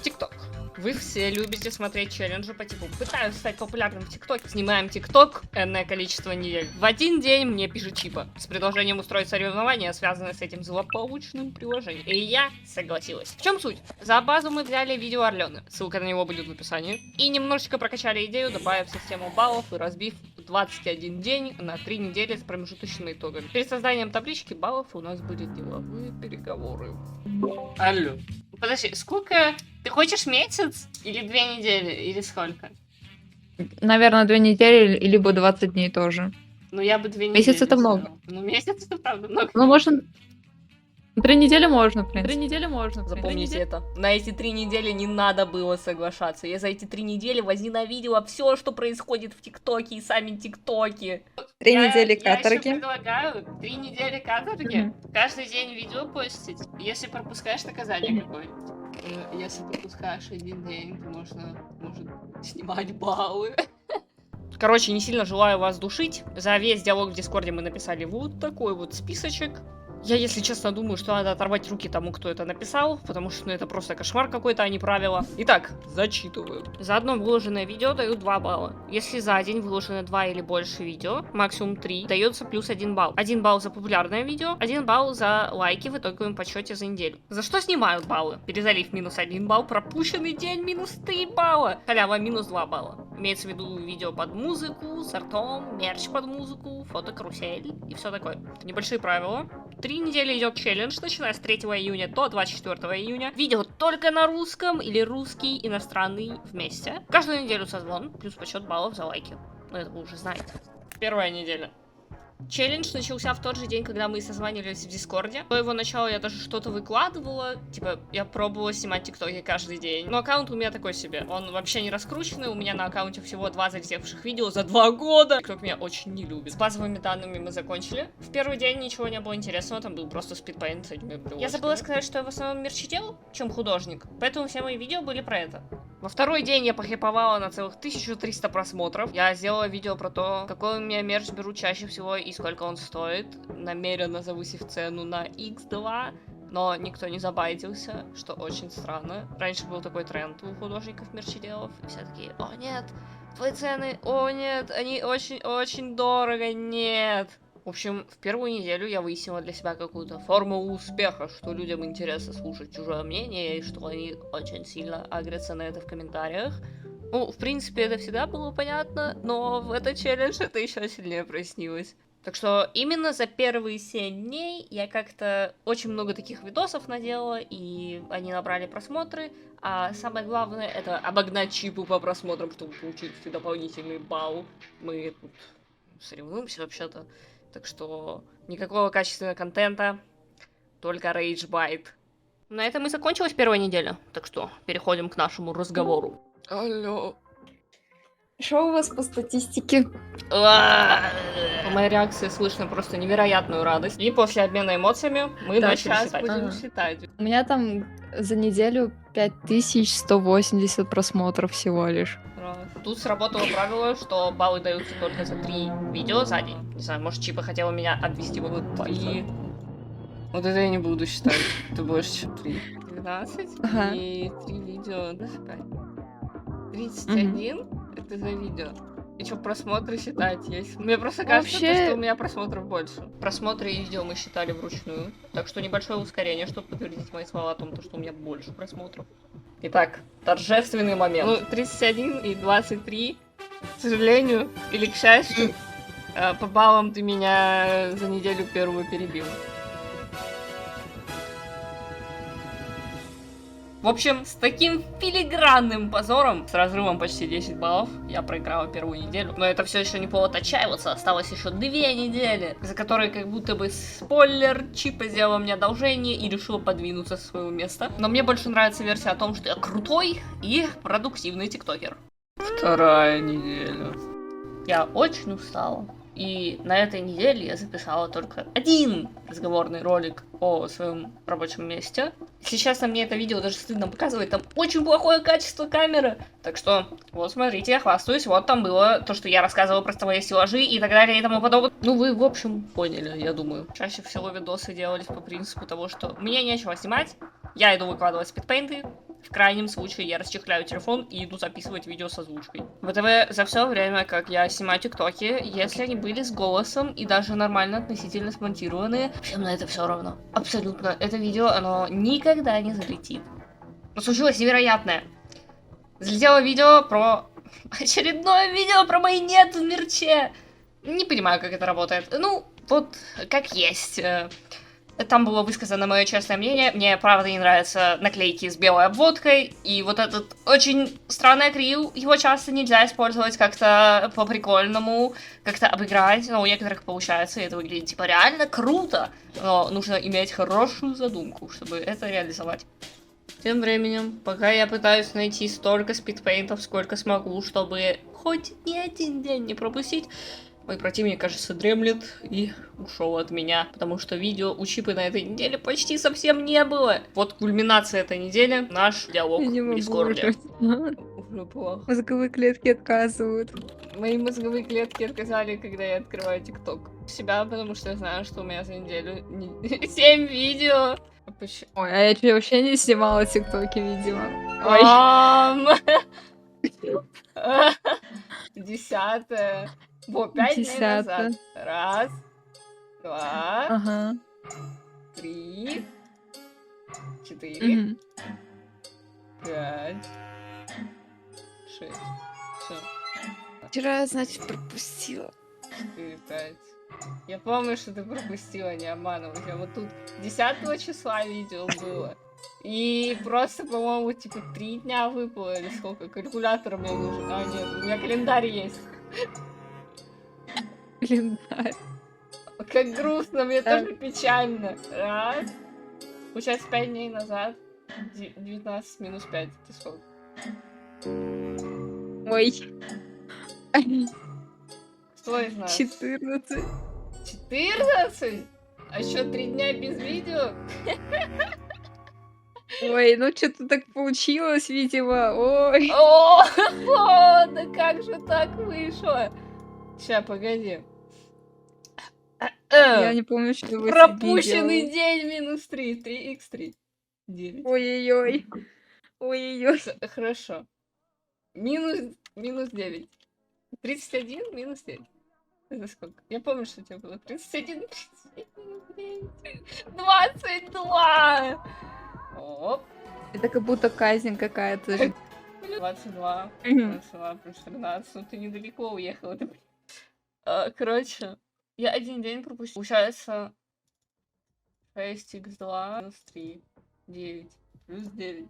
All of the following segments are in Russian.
ТикТок. Вы все любите смотреть челленджи по типу «Пытаюсь стать популярным в ТикТоке». Снимаем ТикТок энное количество недель. В один день мне пишет Чипа с предложением устроить соревнования, связанные с этим злополучным приложением. И я согласилась. В чем суть? За базу мы взяли видео Орлены, ссылка на него будет в описании. И немножечко прокачали идею, добавив систему баллов и разбив 21 день на 3 недели с промежуточными итогами. Перед созданием таблички баллов у нас были деловые переговоры. Алло. Подожди, сколько? Ты хочешь месяц? Или 2 недели? Или сколько? Наверное, 2 недели, либо 20 дней тоже. Ну, я бы 2 недели. Месяц это взяла. много. Ну, месяц это правда много. Ну, можно... 3 недели можно, в принципе. 3 недели можно. Запомните это. На эти 3 недели не надо было соглашаться. Я за эти 3 недели возненавидела все, что происходит в ТикТоке и сами ТикТоки. 3 недели Я каторги. еще предлагаю 3 недели каторги. Каждый день видео постить. Если пропускаешь, наказание какое-нибудь. Если пропускаешь один день, то можно, может, снимать баллы. Короче, не сильно желаю вас душить. За весь диалог в Дискорде мы написали вот такой вот списочек. Я, если честно, думаю, что надо оторвать руки тому, кто это написал, потому что ну, это просто кошмар какой-то, а не правило. Итак, зачитываю. За одно выложенное видео дают 2 балла. Если за день выложено 2 или больше видео, максимум 3, дается плюс 1 балл. 1 балл за популярное видео, 1 балл за лайки в итоговом подсчете за неделю. За что снимают баллы? Перезалив минус 1 балл, пропущенный день минус 3 балла. Халява минус 2 балла. Имеется в виду видео под музыку, с артом, мерч под музыку, фотокарусель и все такое. Небольшие правила. 3 недели идет челлендж, начиная с 3 июня до 24 июня. Видео только на русском или русский, иностранный вместе. Каждую неделю созвон, плюс подсчет баллов за лайки. Ну, это вы уже знаете. Первая неделя. Челлендж начался в тот же день, когда мы созванивались в Дискорде. До его начала я даже что-то выкладывала. Типа, я пробовала снимать тиктоки каждый день. Но аккаунт у меня такой себе. Он вообще не раскрученный. У меня на аккаунте всего 2 залетевших видео за 2 года. Тикток меня очень не любит. С базовыми данными мы закончили. В первый день ничего не было интересного. Там был просто спидпейнт с этими приводчиками. Я забыла сказать, что я в основном мерчедел, чем художник. Поэтому все мои видео были про это. Во второй день я похайповала на целых 1300 просмотров. Я сделала видео про то, какой у меня мерч беру чаще всего и сколько он стоит, намеренно завысив цену на x2, но никто не забайтился, что очень странно. Раньше был такой тренд у художников-мерчеделов, и все такие: о нет, твои цены, о нет, они очень-очень дорого, нет. В общем, в первую неделю я выяснила для себя какую-то формулу успеха, что людям интересно слушать чужое мнение, и что они очень сильно агрятся на это в комментариях. Ну, в принципе, это всегда было понятно, но в этот челлендж это еще сильнее прояснилось. Так что именно за первые 7 дней я как-то очень много таких видосов наделала, и они набрали просмотры. А самое главное, это обогнать Чипу по просмотрам, чтобы получить дополнительный балл. Мы тут соревнуемся вообще-то. Так что никакого качественного контента, только рейджбайт. На этом и закончилась первая неделя. Так что переходим к нашему разговору. Алло. Что у вас по статистике? По моей реакции слышно просто невероятную радость. И после обмена эмоциями мы начали считать. Будем считать. У меня там за неделю 5180 просмотров всего лишь. Тут сработало правило, что баллы даются только за 3 видео за день. Не знаю, может, Чипа хотела меня обвести в 3. Вот это я не буду считать. Это больше, чем 3. 12 Ага. и 3 видео. 31 это за видео. И что, просмотры считать есть? Мне просто кажется, что у меня просмотров больше. Просмотры и видео мы считали вручную. Так что небольшое ускорение, чтобы подтвердить мои слова о том, что у меня больше просмотров. Итак, торжественный момент. Ну, 31 и 23, к сожалению, или к счастью, по баллам ты меня за неделю первую перебил. В общем, с таким филигранным позором, с разрывом почти 10 баллов, я проиграла первую неделю. Но это все еще не повод отчаиваться, осталось еще 2 недели, за которые как будто бы спойлер, Чипа сделала мне одолжение и решила подвинуться со своего места. Но мне больше нравится версия о том, что я крутой и продуктивный тиктокер. Вторая неделя. Я очень устала. И на этой неделе я записала только 1 разговорный ролик о своем рабочем месте. Если честно, мне это видео даже стыдно показывать, там очень плохое качество камеры. Так что, вот смотрите, я хвастаюсь, вот там было то, что я рассказывала про столовые стеллажи и так далее и тому подобное. Ну, вы, в общем, поняли, я думаю. Чаще всего видосы делались по принципу того, что мне нечего снимать, я иду выкладывать спидпейнты, В крайнем случае я расчехляю телефон и иду записывать видео с озвучкой. ВТВ за все время, как я снимаю тиктоки, если они были с голосом и даже нормально относительно смонтированные, всем на это все равно. Абсолютно. Это видео, оно никогда не залетит. Но случилось невероятное. Залетело видео про... Очередное видео про мои нет в мерче. Не понимаю, как это работает. Ну, вот как есть. Там было высказано мое честное мнение. Мне, правда, не нравятся наклейки с белой обводкой. И вот этот очень странный акрил, его часто нельзя использовать как-то по-прикольному, как-то обыграть. Но у некоторых получается, и это выглядит типа реально круто. Но нужно иметь хорошую задумку, чтобы это реализовать. Тем временем, пока я пытаюсь найти столько спидпейнтов, сколько смогу, чтобы хоть ни один день не пропустить, мой противник, кажется, дремлет и ушел от меня, потому что видео у Чипы на этой неделе почти совсем не было. Вот кульминация этой недели, наш диалог в Дискорде. Уже плохо. Мозговые клетки отказывают. Мои мозговые клетки отказали, когда я открываю ТикТок. Себя, потому что я знаю, что у меня за неделю 7 видео. Ой, а я чё, вообще не снимала тиктоки, видимо. Ой. 10-е. Во, 5 дней назад. Раз, два, Ага. 3, 4, 5, 6. Все. Вчера, значит, пропустила. 4, 5. Я помню, что ты пропустила, не обманывай. Я вот тут 10 числа видео было. И просто, по-моему, типа 3 дня выпало или сколько. Калькулятор мне нужен. А, нет, у меня календарь есть. Календарь. Как грустно, мне тоже печально. Раз. Получается, 5 дней назад. 19 минус 5. Это сколько? Ой. Кто из нас? 14. 14? А еще 3 дня без видео? Ой, ну что-то так получилось, видимо. Ой. О, да как же так вышло? Ща, погоди. Я не помню, что вы Пропущенный день минус 3. 3х3. 9. Ой-ой-ой. Ой-ой-ой. Хорошо. Минус 9. 31 минус 9. Это сколько? Я помню, что у тебя было 31, 22. Оп. Это как будто казнь какая-то. 22. 22 плюс 13. Ну ты недалеко уехала. Короче, я один день пропустила. Получается 6х2 минус 3. 9. Плюс 9.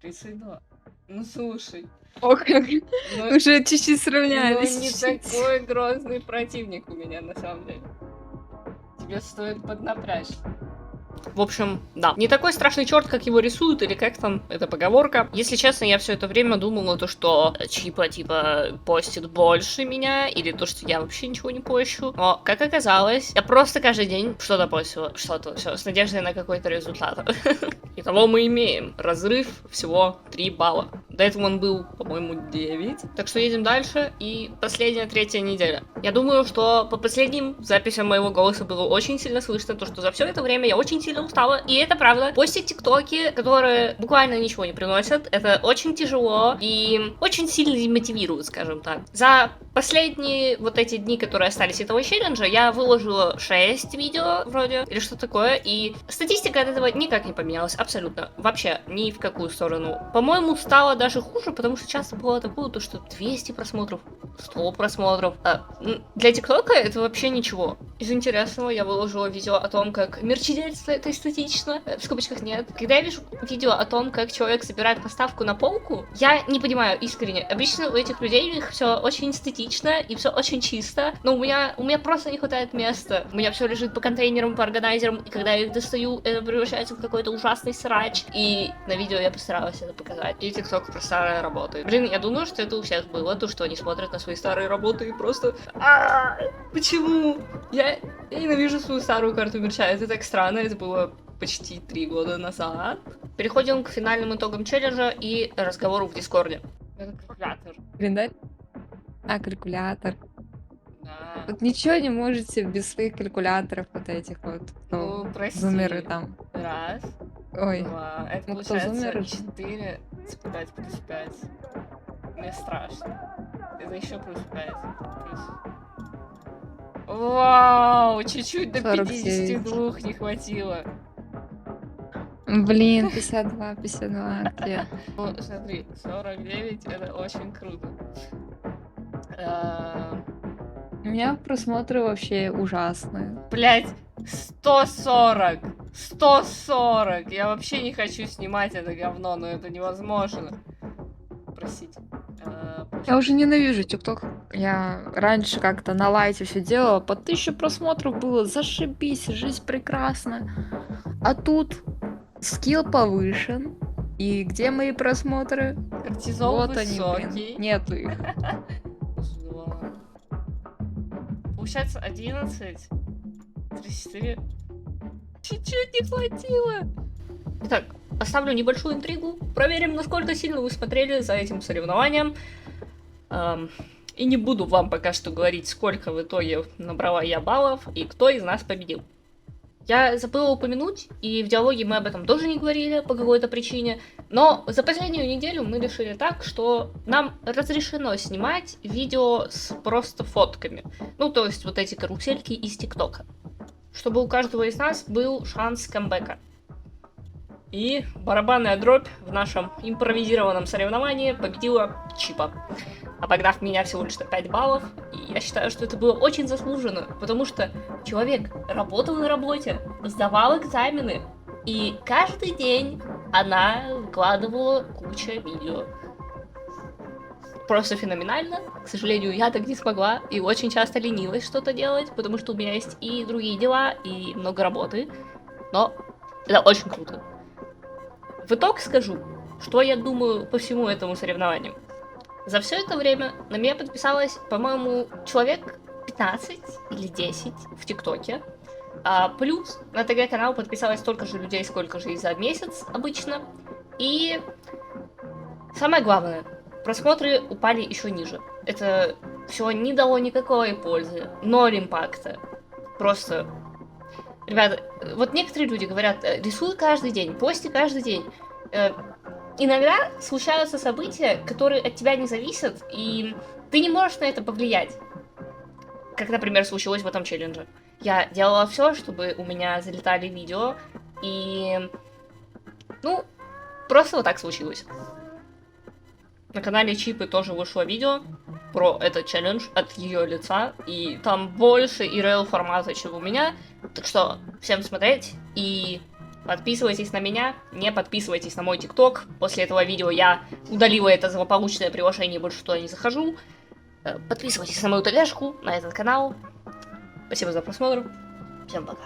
32. Ну слушай. О, как. Ну, Уже чуть-чуть сравнялись. ну не такой грозный противник у меня на самом деле. Тебе стоит поднапрячься. В общем, да. Не такой страшный черт, как его рисуют, или как там, это поговорка. Если честно, я все это время думала, то, что Чипа, типа, постит больше меня, или то, что я вообще ничего не пощу. Но, как оказалось, я просто каждый день что-то постила, что-то, все, с надеждой на какой-то результат. Итого мы имеем разрыв всего 3 балла. До этого он был, по-моему, 9. Так что едем дальше, и последняя, 3-я неделя. Я думаю, что по последним записям моего голоса было очень сильно слышно то, что за все это время я очень сильно устала, и это правда. Постить тиктоки, которые буквально ничего не приносят, это очень тяжело и очень сильно демотивирует, скажем так. За последние вот эти дни, которые остались этого челленджа, я выложила 6 видео вроде, или что такое, и статистика от этого никак не поменялась, абсолютно, вообще ни в какую сторону. По-моему, стало даже хуже, потому что часто было такое, то, что 200 просмотров, 100 просмотров. Для тиктока это вообще ничего. Из интересного я выложила видео о том, как мерчедельство это эстетично, в скобочках нет. Когда я вижу видео о том, как человек собирает поставку на полку, я не понимаю искренне. Обычно у этих людей у них все очень эстетично и все очень чисто, но у меня просто не хватает места. У меня все лежит по контейнерам, по органайзерам, и когда я их достаю, это превращается в какой-то ужасный срач. И на видео я постаралась это показать. И TikTok про старые работы. Блин, я думаю, что это у всех было, то, что они смотрят на свои старые работы и просто... Почему? Я ненавижу свою старую карту мерча. Это так странно, это было почти 3 года назад. Переходим к финальным итогам челленджа и разговору в Дискорде. Это калькулятор. Календарь? А, калькулятор. Да. Вот ничего не можете без своих калькуляторов вот этих вот. Ну, прости. Зумеры там. Раз. Ой, Это ну кто получается зумер? 4 5 плюс 5. Мне страшно. Это еще плюс 5. Плюс... Вау, чуть-чуть до 49. 52 не хватило. Блин, 52, 52, где? Ну, смотри, 49 это очень круто. У меня просмотры вообще ужасные. Блять, 140! 140! Я вообще не хочу снимать это говно, но это невозможно. Простите. Я уже ненавижу ТикТок. Я раньше как-то на лайте все делала, по 1000 просмотров было, зашибись, жизнь прекрасна. А тут скилл повышен. И где мои просмотры? Кортизол Вот они, высокий. блин. Нету их. Зло. Получается 11, 34. Чуть-чуть не хватило. Итак, оставлю небольшую интригу. Проверим, насколько сильно вы смотрели за этим соревнованием. И не буду вам пока что говорить, сколько в итоге набрала я баллов и кто из нас победил. Я забыла упомянуть, и в диалоге мы об этом тоже не говорили по какой-то причине, но за последнюю неделю мы решили так, что нам разрешено снимать видео с просто фотками. Ну, то есть вот эти карусельки из ТикТока. Чтобы у каждого из нас был шанс камбэка. И барабанная дробь в нашем импровизированном соревновании победила Чипа, обогнав меня всего лишь на 5 баллов. И я считаю, что это было очень заслуженно, потому что человек работал на работе, сдавал экзамены, и каждый день она выкладывала кучу видео. Просто феноменально. К сожалению, я так не смогла и очень часто ленилась что-то делать, потому что у меня есть и другие дела, и много работы. Но это очень круто. В итог скажу, что я думаю по всему этому соревнованию. За все это время на меня подписалось, по-моему, человек 15 или 10 в ТикТоке. Плюс на ТГ-канал подписалось столько же людей, сколько же и за месяц обычно. И самое главное, просмотры упали еще ниже. Это все не дало никакой пользы, ноль импакта. Просто... Ребята, вот некоторые люди говорят, рисуй каждый день, пости каждый день. Иногда случаются события, которые от тебя не зависят, и ты не можешь на это повлиять. Как, например, случилось в этом челлендже. Я делала все, чтобы у меня залетали видео, и... Ну, просто вот так случилось. На канале Чипы тоже вышло видео про этот челлендж от ее лица, и там больше ИРЛ формата, чем у меня. Так что всем смотреть и подписывайтесь на меня, не подписывайтесь на мой ТикТок. После этого видео я удалила это злополучное приложение, больше туда не захожу. Подписывайтесь на мою ТГшку, на этот канал. Спасибо за просмотр. Всем пока.